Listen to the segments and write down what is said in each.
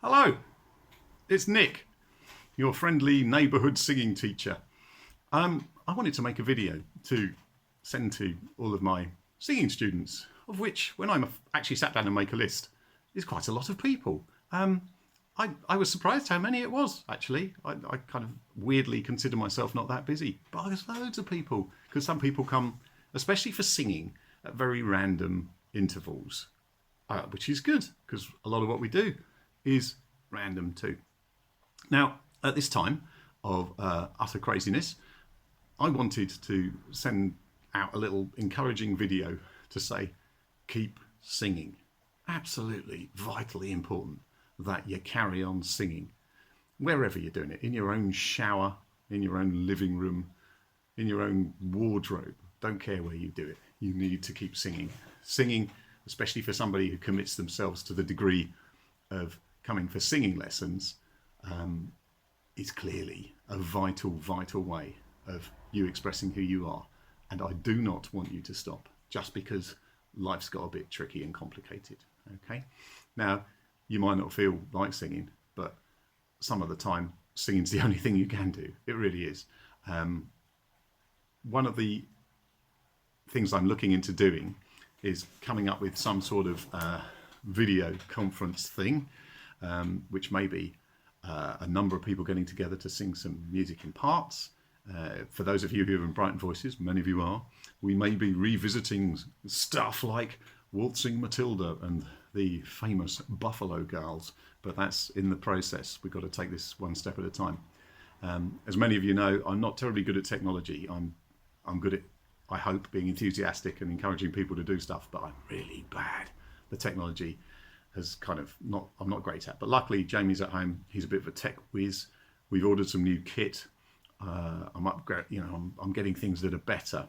Hello, it's Nick, your friendly neighbourhood singing teacher. I wanted to make a video to send to all of my singing students, of which, when I actually sat down and make a list, is quite a lot of people. I was surprised how many it was, actually. I kind of weirdly consider myself not that busy, but there's loads of people, because some people come, especially for singing, at very random intervals, which is good, because a lot of what we do is random too. Now, at this time of utter craziness, I wanted to send out a little encouraging video to say, keep singing. Absolutely vitally important that you carry on singing, wherever you're doing it, in your own shower, in your own living room, in your own wardrobe. Don't care where you do it. You need to keep singing. Singing, especially for somebody who commits themselves to the degree of coming for singing lessons, is clearly a vital way of you expressing who you are. And I do not want you to stop just because life's got a bit tricky and complicated. Okay? Now, you might not feel like singing, but some of the time, singing's the only thing you can do. It really is. One of the things I'm looking into doing is coming up with some sort of video conference thing, which may be a number of people getting together to sing some music in parts. For those of you who are in Brighton Voices, many of you are, we may be revisiting stuff like Waltzing Matilda and the famous Buffalo Girls, but that's in the process. We've got to take this one step at a time. As many of you know, I'm not terribly good at technology. I'm good at, I hope, being enthusiastic and encouraging people to do stuff, but I'm really bad. The technology has kind of I'm not great at. But luckily, Jamie's at home. He's a bit of a tech whiz. We've ordered some new kit. I'm getting things that are better.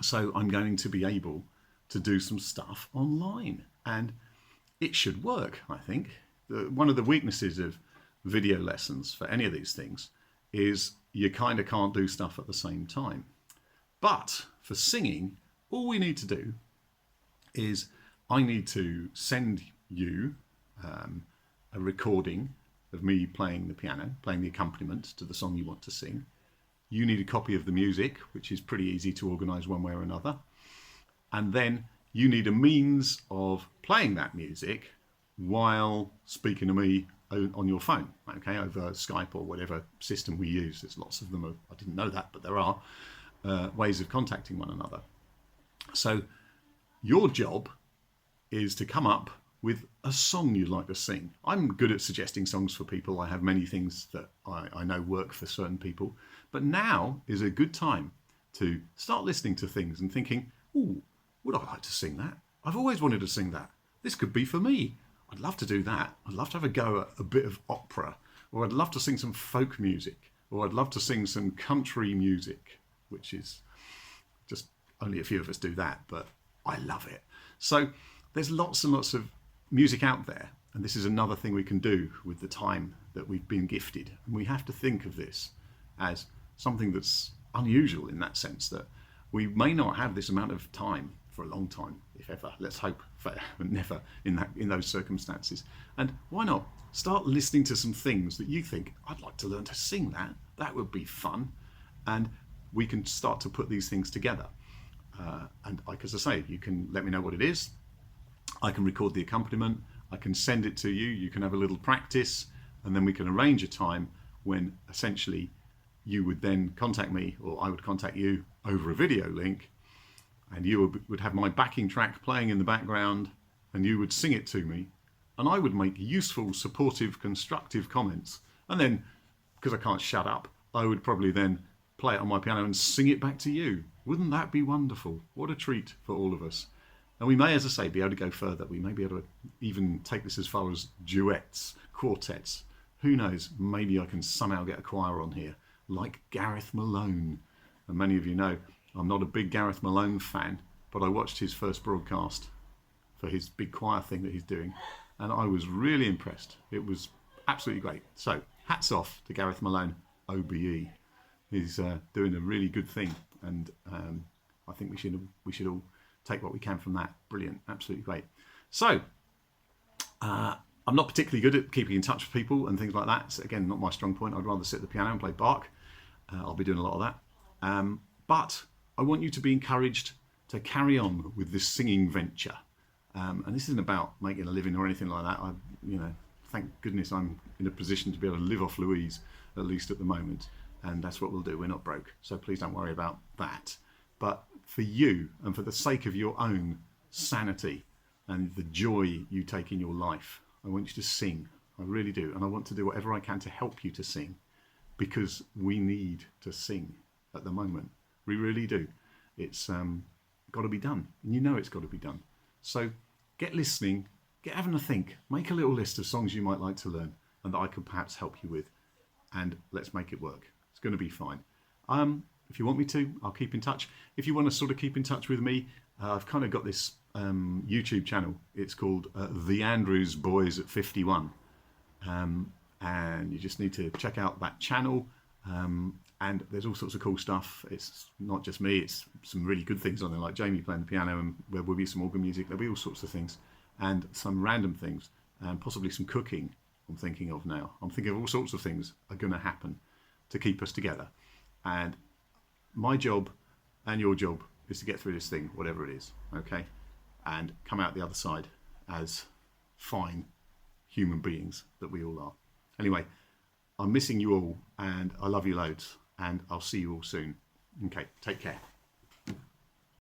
So I'm going to be able to do some stuff online, and it should work, I think. One of the weaknesses of video lessons for any of these things is you kind of can't do stuff at the same time. But for singing, all we need to do is I need to send you a recording of me playing the piano, playing the accompaniment to the song you want to sing. You need a copy of the music, which is pretty easy to organise one way or another. And then you need a means of playing that music while speaking to me on your phone, okay, over Skype or whatever system we use. There's lots of them. I didn't know that, but there are ways of contacting one another. So your job is to come up with a song you'd like to sing. I'm good at suggesting songs for people. I have many things that I know work for certain people. But now is a good time to start listening to things and thinking, ooh, would I like to sing that? I've always wanted to sing that. This could be for me. I'd love to do that. I'd love to have a go at a bit of opera, or I'd love to sing some folk music, or I'd love to sing some country music, which is just only a few of us do that, but I love it. So there's lots and lots of music out there, and this is another thing we can do with the time that we've been gifted. And we have to think of this as something that's unusual in that sense, that we may not have this amount of time for a long time, if ever. Let's hope for never in those circumstances. And why not start listening to some things that you think, I'd like to learn to sing that. That would be fun. And we can start to put these things together. And like as I say, you can let me know what it is. I can record the accompaniment. I can send it to you. You can have a little practice, and then we can arrange a time when essentially you would then contact me, or I would contact you over a video link, and you would have my backing track playing in the background, and you would sing it to me, and I would make useful, supportive, constructive comments. And then, because I can't shut up, I would probably then play it on my piano and sing it back to you. Wouldn't that be wonderful? What a treat for all of us. And we may, as I say, be able to go further. We may be able to even take this as far as duets, quartets. Who knows? Maybe I can somehow get a choir on here, like Gareth Malone. And many of you know I'm not a big Gareth Malone fan, but I watched his first broadcast for his big choir thing that he's doing, and I was really impressed. It was absolutely great. So hats off to Gareth Malone, OBE. He's doing a really good thing, and I think we should all take what we can from that. Brilliant, absolutely great. So I I'm not particularly good at keeping in touch with people and things like that. So again, not my strong point. I'd rather sit at the piano and play Bach. I'll be doing a lot of that. But I want you to be encouraged to carry on with this singing venture. And this isn't about making a living or anything like that. Thank goodness I'm in a position to be able to live off Louise, at least at the moment. And that's what we'll do. We're not broke. So please don't worry about that. But for you and for the sake of your own sanity and the joy you take in your life, I want you to sing. I really do. And I want to do whatever I can to help you to sing, because we need to sing at the moment. We really do. It's got to be done. And you know it's got to be done. So get listening, get having a think, make a little list of songs you might like to learn and that I could perhaps help you with. And let's make it work. It's going to be fine. If you want me to, I'll keep in touch. If you want to sort of keep in touch with me, I've kind of got this YouTube channel. It's called The Andrews Boys at 51. And you just need to check out that channel. And there's all sorts of cool stuff. It's not just me, it's some really good things on there, like Jamie playing the piano, and there will be some organ music, there'll be all sorts of things, and some random things, and possibly some cooking I'm thinking of now. I'm thinking of all sorts of things are going to happen to keep us together. And my job and your job is to get through this thing, whatever it is, okay? And come out the other side as fine human beings that we all are. Anyway, I'm missing you all, and I love you loads, and I'll see you all soon. Okay, take care.